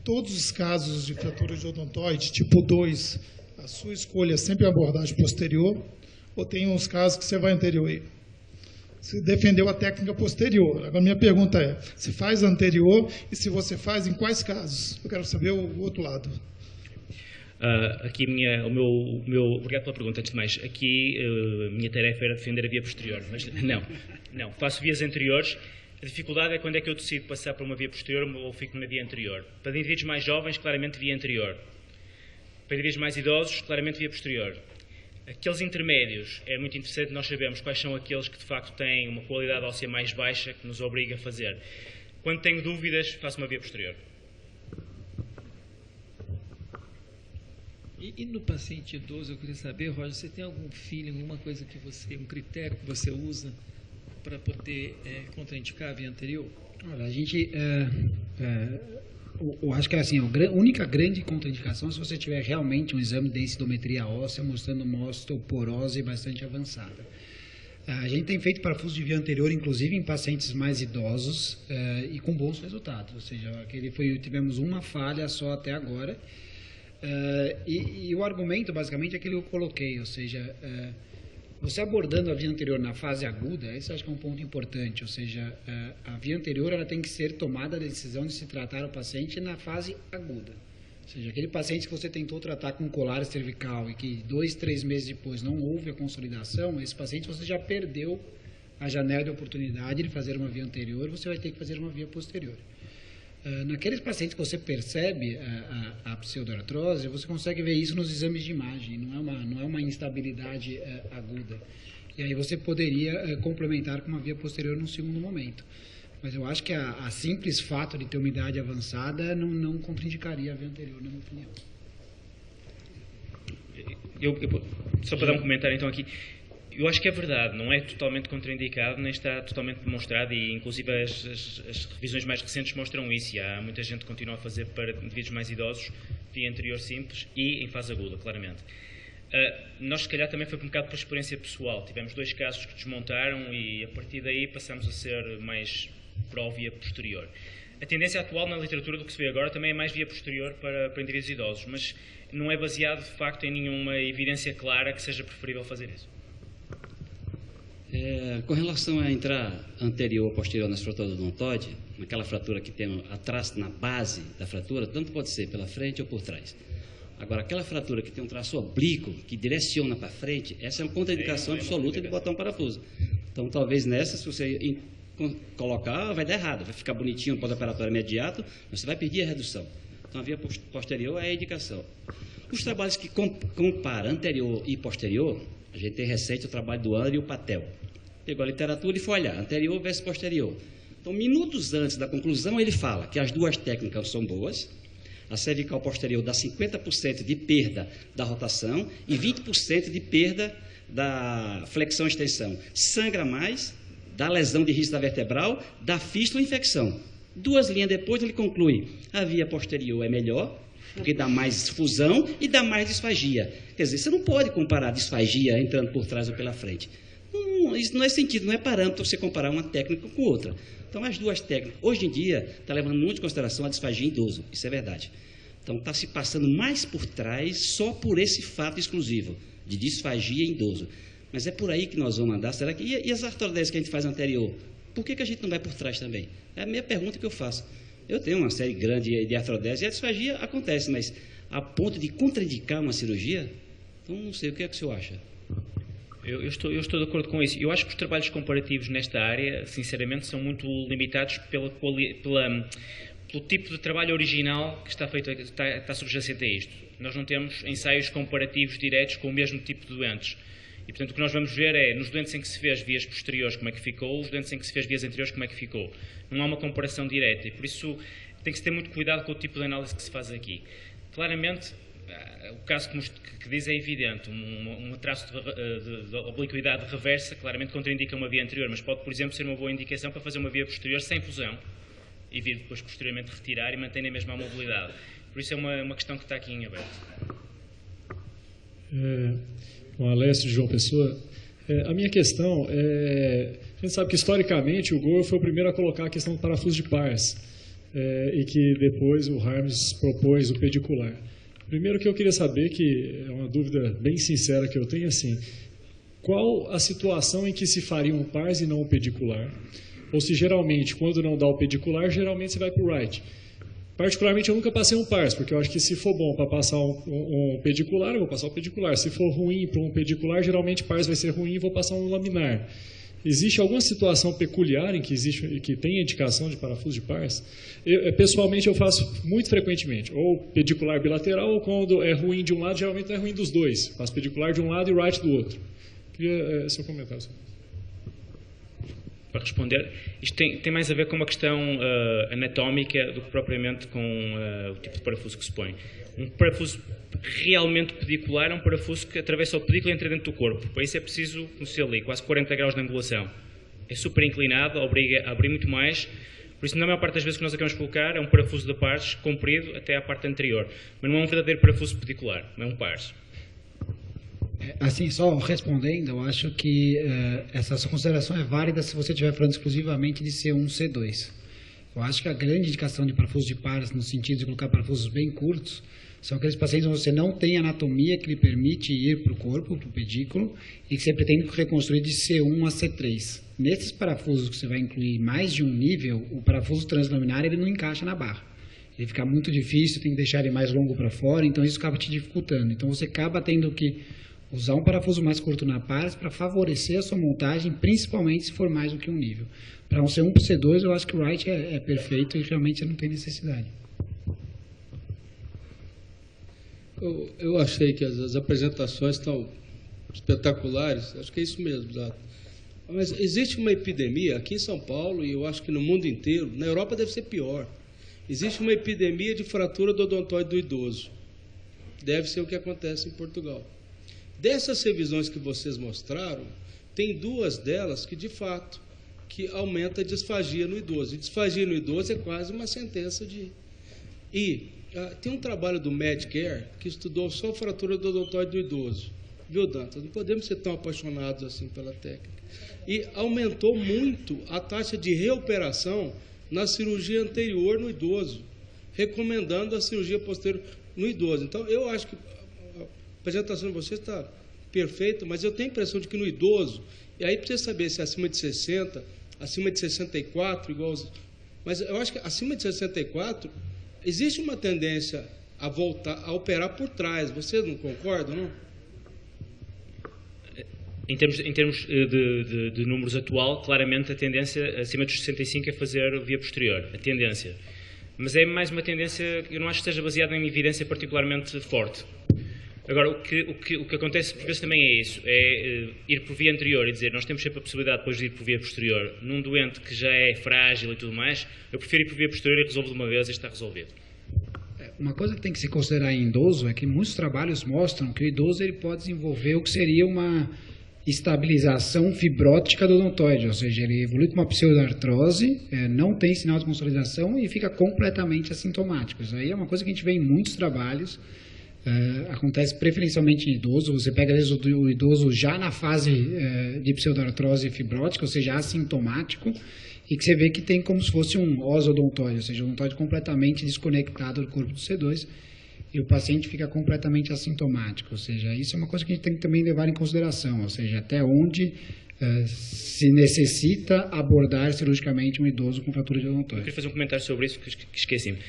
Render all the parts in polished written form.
todos os casos de fratura de odontoide, tipo 2, a sua escolha é sempre a abordagem posterior, ou tem uns casos que você vai anterior aí? Você defendeu a técnica posterior. Agora, minha pergunta é, se faz anterior e se você faz, em quais casos? Eu quero saber o outro lado. Aqui obrigado pela pergunta, antes de mais. Aqui a minha tarefa era defender a via posterior, mas não, faço vias anteriores. A dificuldade é quando é que eu decido passar para uma via posterior ou fico na via anterior. Para indivíduos mais jovens, claramente via anterior. Para indivíduos mais idosos, claramente via posterior. Aqueles intermédios, é muito interessante nós sabermos quais são aqueles que de facto têm uma qualidade óssea mais baixa que nos obriga a fazer. Quando tenho dúvidas, faço uma via posterior. E no paciente idoso, eu queria saber, Roger, você tem algum feeling, alguma coisa que você, um critério que você usa para poder contraindicar a via anterior? Olha, a gente, eu acho que assim, a única grande contraindicação é se você tiver realmente um exame de densitometria óssea mostrando uma osteoporose bastante avançada. A gente tem feito parafuso de via anterior, inclusive em pacientes mais idosos e com bons resultados, ou seja, tivemos uma falha só até agora. E o argumento basicamente é aquele que eu coloquei, ou seja, você abordando a via anterior na fase aguda, esse acho que é um ponto importante, ou seja, a via anterior ela tem que ser tomada a decisão de se tratar o paciente na fase aguda. Ou seja, aquele paciente que você tentou tratar com colar cervical e que 2, 3 meses depois não houve a consolidação, esse paciente você já perdeu a janela de oportunidade de fazer uma via anterior, você vai ter que fazer uma via posterior. Naqueles pacientes que você percebe a pseudoartrose, você consegue ver isso nos exames de imagem, não é uma instabilidade aguda. E aí você poderia complementar com uma via posterior num segundo momento. Mas eu acho que a simples fato de ter uma idade avançada não contraindicaria a via anterior, na minha opinião. Só para dar um comentário então aqui. Eu acho que é verdade, não é totalmente contraindicado, nem está totalmente demonstrado e inclusive as revisões mais recentes mostram isso e há muita gente que continua a fazer para indivíduos mais idosos via anterior simples e em fase aguda, claramente. Nós se calhar também foi um bocado por experiência pessoal, tivemos 2 casos que desmontaram e a partir daí passamos a ser mais pró via posterior. A tendência atual na literatura do que se vê agora também é mais via posterior para indivíduos idosos, mas não é baseado de facto em nenhuma evidência clara que seja preferível fazer isso. Com relação a entrar anterior ou posterior nas fraturas odontoide, naquela fratura que tem atrás na base da fratura, tanto pode ser pela frente ou por trás. Agora, aquela fratura que tem um traço oblíquo, que direciona para frente, essa é uma contraindicação absoluta de botar um parafuso. Então, talvez nessa, se você colocar, vai dar errado, vai ficar bonitinho no pós-operatório imediato, mas você vai perder a redução. Então, a via posterior é a indicação. Os trabalhos que comparam anterior e posterior, a gente tem recente o trabalho do André e o Patel. Pegou a literatura e foi olhar, anterior versus posterior. Então, minutos antes da conclusão, ele fala que as 2 técnicas são boas, a cervical posterior dá 50% de perda da rotação e 20% de perda da flexão-extensão. Sangra mais, dá lesão de risco da vertebral, dá fístula e infecção. 2 linhas depois, ele conclui, a via posterior é melhor, porque dá mais fusão e dá mais disfagia. Quer dizer, você não pode comparar disfagia entrando por trás ou pela frente. Isso não é sentido, não é parâmetro você comparar uma técnica com outra. Então, as 2 técnicas, hoje em dia, está levando muito em consideração a disfagia em idoso, isso é verdade. Então, está se passando mais por trás só por esse fato exclusivo, de disfagia em idoso. Mas é por aí que nós vamos andar. Será que... E as artrodésias que a gente faz anterior? Por que a gente não vai por trás também? É a minha pergunta que eu faço. Eu tenho uma série grande de artrodese e a disfagia acontece, mas a ponto de contraindicar uma cirurgia? Então, não sei, o que é que o senhor acha? Eu estou de acordo com isso. Eu acho que os trabalhos comparativos nesta área, sinceramente, são muito limitados pelo tipo de trabalho original que está subjacente a isto. Nós não temos ensaios comparativos diretos com o mesmo tipo de doentes. E, portanto, o que nós vamos ver é, nos doentes em que se fez vias posteriores, como é que ficou, os doentes em que se fez vias anteriores, como é que ficou. Não há uma comparação direta e, por isso, tem que se ter muito cuidado com o tipo de análise que se faz aqui. Claramente, o caso que diz é evidente, um traço de obliquidade reversa claramente contraindica uma via anterior, mas pode, por exemplo, ser uma boa indicação para fazer uma via posterior sem fusão e vir depois posteriormente retirar e manter a mesma mobilidade. Por isso é uma questão que está aqui em aberto. Bom, Alessio de João Pessoa, a minha questão é, a gente sabe que historicamente o Gore foi o primeiro a colocar a questão do parafuso de pars. e que depois o Harms propôs o pedicular. Primeiro que eu queria saber, que é uma dúvida bem sincera que eu tenho, assim, qual a situação em que se faria um PARS e não um pedicular? Ou se geralmente, quando não dá o pedicular, geralmente você vai para o right. Particularmente, eu nunca passei um PARS, porque eu acho que se for bom para passar um pedicular, eu vou passar o pedicular. Se for ruim para um pedicular, geralmente PARS vai ser ruim e vou passar um laminar. Existe alguma situação peculiar em que tem indicação de parafuso de PARS? Pessoalmente, eu faço muito frequentemente, ou pedicular bilateral, ou quando é ruim de um lado, geralmente não é ruim dos dois. Faço pedicular de um lado e right do outro. Queria seu comentário sobre isso. Para responder, isto tem mais a ver com uma questão anatómica do que propriamente com o tipo de parafuso que se põe. Um parafuso realmente pedicular é um parafuso que atravessa o pedículo e entra dentro do corpo. Para isso é preciso, como se ali, quase 40 graus de angulação. É super inclinado, obriga a abrir muito mais. Por isso, na maior parte das vezes que nós acabamos de colocar, é um parafuso de PARS comprido até à parte anterior. Mas não é um verdadeiro parafuso pedicular, não é um PARS. Assim, só respondendo, eu acho que essa sua consideração é válida se você estiver falando exclusivamente de C1, C2. Eu acho que a grande indicação de parafuso de PARS, no sentido de colocar parafusos bem curtos, são aqueles pacientes onde você não tem anatomia que lhe permite ir para o corpo, para o pedículo, e que você pretende reconstruir de C1 a C3. Nesses parafusos que você vai incluir mais de um nível, o parafuso translaminar ele não encaixa na barra. Ele fica muito difícil, tem que deixar ele mais longo para fora, então isso acaba te dificultando. Então você acaba tendo que usar um parafuso mais curto na PARS para favorecer a sua montagem, principalmente se for mais do que um nível. Para um C1 para C2, eu acho que o right é perfeito e realmente não tem necessidade. Eu achei que as apresentações estão espetaculares, acho que é isso mesmo, exato. Mas existe uma epidemia aqui em São Paulo, e eu acho que no mundo inteiro, na Europa deve ser pior. Existe uma epidemia de fratura do odontoide do idoso. Deve ser o que acontece em Portugal. Dessas revisões que vocês mostraram, tem duas delas que, de fato, que aumenta a disfagia no idoso. E disfagia no idoso é quase uma sentença de... tem um trabalho do Medcare que estudou só a fratura do odontoide do idoso. Viu, Dantas? Não podemos ser tão apaixonados assim pela técnica. E aumentou muito a taxa de reoperação na cirurgia anterior no idoso, recomendando a cirurgia posterior no idoso. Então, eu acho que a apresentação de vocês está perfeita, mas eu tenho a impressão de que no idoso, e aí precisa saber se é acima de 60, acima de 64, igual aos... Mas eu acho que acima de 64, existe uma tendência a voltar a operar por trás. Vocês não concordam, não? Em termos de números atual, claramente a tendência acima dos 65 é fazer via posterior, a tendência. Mas é mais uma tendência que eu não acho que esteja baseada em evidência particularmente forte. Agora, o que acontece por vezes também é isso, é ir por via anterior e dizer, nós temos sempre a possibilidade depois de ir por via posterior. Num doente que já é frágil e tudo mais, eu prefiro ir por via posterior e resolvo de uma vez e está resolvido. Uma coisa que tem que se considerar em idoso é que muitos trabalhos mostram que o idoso ele pode desenvolver o que seria uma estabilização fibrótica do odontoide, ou seja, ele evolui com uma pseudoartrose, não tem sinal de consolidação e fica completamente assintomático. Isso aí é uma coisa que a gente vê em muitos trabalhos, acontece preferencialmente em idoso. Você pega às vezes o idoso já na fase de pseudoartrose fibrótica, ou seja, assintomático, e que você vê que tem como se fosse um osodontoide, ou seja, um odontoide completamente desconectado do corpo do C2, e o paciente fica completamente assintomático, ou seja, isso é uma coisa que a gente tem que também levar em consideração, ou seja, até onde se necessita abordar cirurgicamente um idoso com fratura de odontoide. Eu queria fazer um comentário sobre isso que esqueci-me.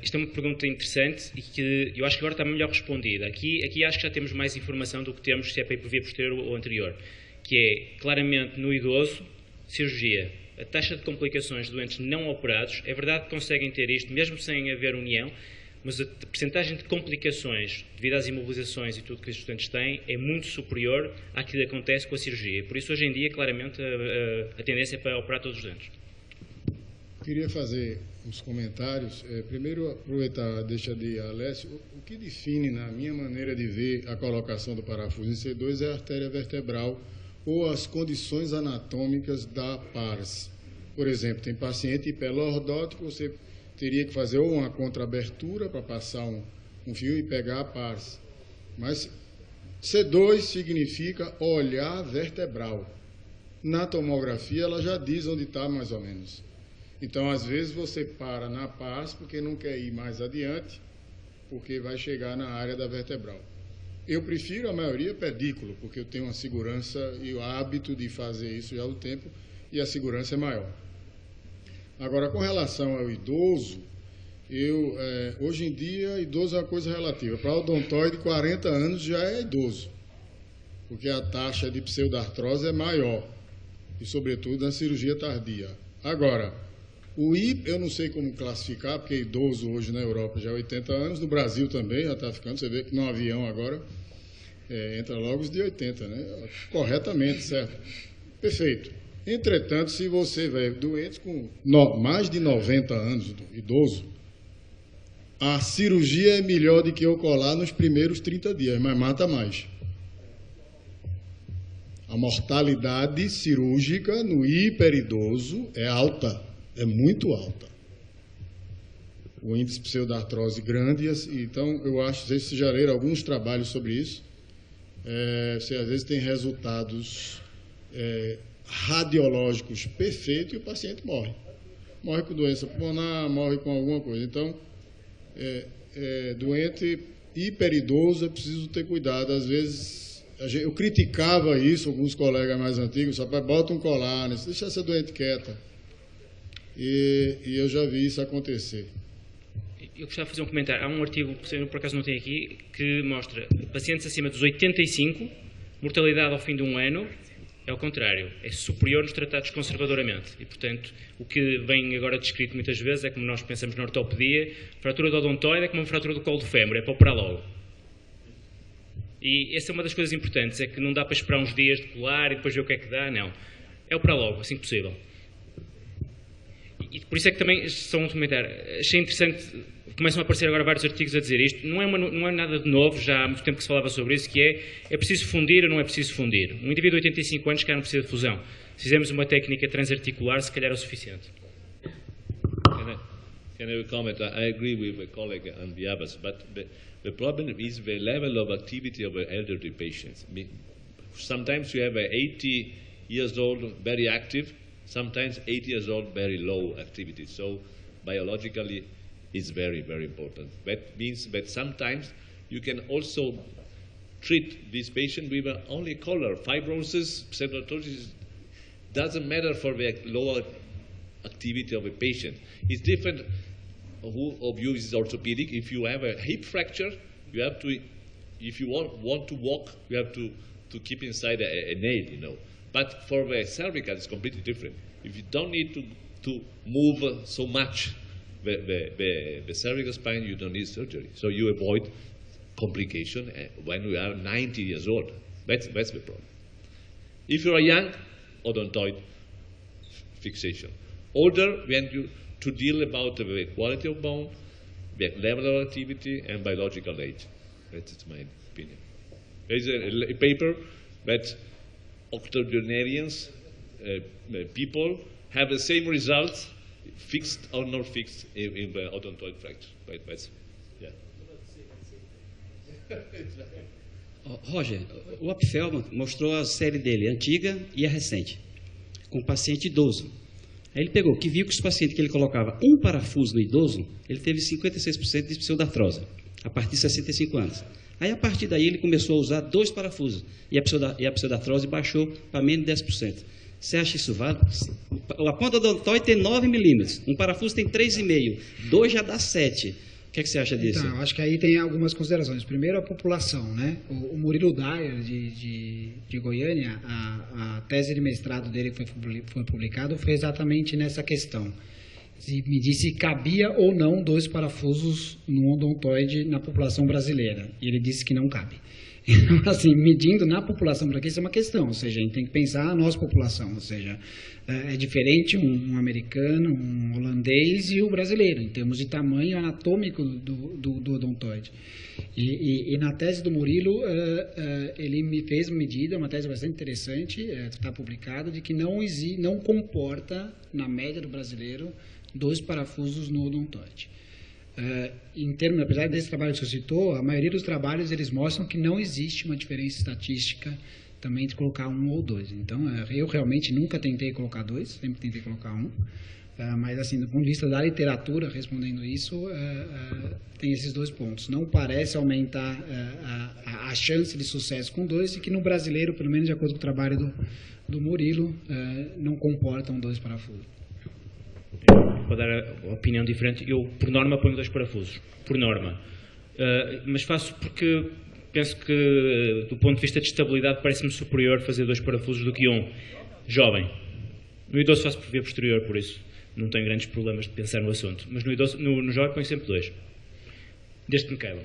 Isto é uma pergunta interessante e que eu acho que agora está melhor respondida. Aqui acho que já temos mais informação do que temos se é para ir por via posterior ou anterior, que é, claramente, no idoso, cirurgia. A taxa de complicações de doentes não operados, é verdade que conseguem ter isto, mesmo sem haver união, mas a percentagem de complicações devido às imobilizações e tudo que os estudantes têm é muito superior àquilo que acontece com a cirurgia. Por isso, hoje em dia, claramente, a tendência é para operar todos os dentes. Queria fazer uns comentários. Primeiro, aproveitar a deixa de Alessio. O que define, na minha maneira de ver, a colocação do parafuso em C2 é a artéria vertebral ou as condições anatômicas da PARS. Por exemplo, tem paciente hiperlordótico, você teria que fazer ou uma contraabertura para passar um fio e pegar a PARS. Mas C2 significa olhar vertebral. Na tomografia, ela já diz onde está mais ou menos. Então, às vezes, você para na paz porque não quer ir mais adiante, porque vai chegar na área da vertebral. Eu prefiro a maioria pedículo, porque eu tenho uma segurança e o hábito de fazer isso já há um tempo, e a segurança é maior. Agora, com relação ao idoso, hoje em dia, idoso é uma coisa relativa. Para o odontoide, 40 anos já é idoso, porque a taxa de pseudartrose é maior, e sobretudo na cirurgia tardia. Agora, o eu não sei como classificar, porque idoso hoje na Europa já é 80 anos, no Brasil também já está ficando, você vê que no avião agora entra logo os de 80, né? Corretamente, certo? Perfeito. Entretanto, se você vê doentes com mais de 90 anos, idoso, a cirurgia é melhor do que eu colar nos primeiros 30 dias, mas mata mais. A mortalidade cirúrgica no hiperidoso é alta, é muito alta. O índice de pseudartrose grande, então eu acho, vocês já leram alguns trabalhos sobre isso, você às vezes tem resultados radiológicos perfeitos e o paciente morre. Morre com doença pulmonar, morre com alguma coisa. Então, doente hiperidoso é preciso ter cuidado. Às vezes, eu criticava isso, alguns colegas mais antigos, rapaz, bota um colar, deixa essa doente quieta. E eu já vi isso acontecer. Eu gostava de fazer um comentário. Há um artigo, por acaso não tenho aqui, que mostra pacientes acima dos 85, mortalidade ao fim de um ano, é o contrário, é superior nos tratados conservadoramente. E, portanto, o que vem agora descrito muitas vezes é como nós pensamos na ortopedia, fratura do odontoide é como uma fratura do colo do fémur, é para operar logo. E essa é uma das coisas importantes, é que não dá para esperar uns dias de colar e depois ver o que é que dá, não. É operar logo, assim que possível. E por isso é que também, só um comentário, achei interessante, começam a aparecer agora vários artigos a dizer isto, não é nada de novo, já há muito tempo que se falava sobre isso, que é preciso fundir ou não é preciso fundir. Um indivíduo de 85 anos que não precisa de fusão. Se fizermos uma técnica transarticular, se calhar é o suficiente. Can I comment? I agree with my colleague and the others, but the problem is the level of activity of the elderly patients. Sometimes you have 80 years old, very active, sometimes 80 years old, very low activity. So biologically, it's very, very important. That means that sometimes you can also treat this patient with only color. Fibrosis, pseudarthrosis, doesn't matter for the lower activity of a patient. It's different who of you is orthopedic. If you have a hip fracture, you have to, if you want to walk, you have to keep inside a nail, you know. But for the cervical, it's completely different. If you don't need to move so much the cervical spine, you don't need surgery. So you avoid complication when you are 90 years old. That's the problem. If you are young, odontoid fixation. Older, when you to deal about the quality of bone, the level of activity, and biological age. That's my opinion. There is a paper that octogenarians, people, have the same results, fixed or not fixed, in the odontoid fracture. Yeah. Roger, o Opfelman mostrou a série dele, antiga e a recente, com paciente idoso. Aí ele pegou, viu que os pacientes que ele colocava um parafuso no idoso, ele teve 56% de pseudartrose, a partir de 65 anos. Aí, a partir daí, ele começou a usar 2 parafusos, e a pseudartrose baixou para menos de 10%. Você acha isso válido? A ponta odontoide tem 9 milímetros, um parafuso tem 3,5, 2 já dá 7. O que é que você acha disso? Então, acho que aí tem algumas considerações. Primeiro, a população, né? O Murilo Dyer, de Goiânia, a tese de mestrado dele que foi publicado foi exatamente nessa questão. Me disse se cabia ou não 2 parafusos no odontoide na população brasileira. E ele disse que não cabe. Então, assim, medindo na população brasileira, isso é uma questão, ou seja, a gente tem que pensar a nossa população, ou seja, é diferente um americano, um holandês e o brasileiro, em termos de tamanho anatômico do odontoide. E na tese do Murilo, ele me fez uma medida, uma tese bastante interessante, está publicada, de que não comporta, na média do brasileiro, 2 parafusos no odontoide. Em termos, apesar desse trabalho que você citou, a maioria dos trabalhos eles mostram que não existe uma diferença estatística também de colocar 1 ou 2. Então, eu realmente nunca tentei colocar 2, sempre tentei colocar 1. Mas, assim, do ponto de vista da literatura, respondendo isso, tem esses 2 pontos. Não parece aumentar a chance de sucesso com 2, e que no brasileiro, pelo menos de acordo com o trabalho do Murilo, não comportam 2 parafusos. Vou dar a opinião diferente. Eu, por norma, ponho 2 parafusos. Por norma. Mas faço porque penso que, do ponto de vista de estabilidade, parece-me superior fazer 2 parafusos do que 1 jovem. No idoso faço por via posterior, por isso não tenho grandes problemas de pensar no assunto. Mas no jovem ponho sempre 2. Desde que me caibam.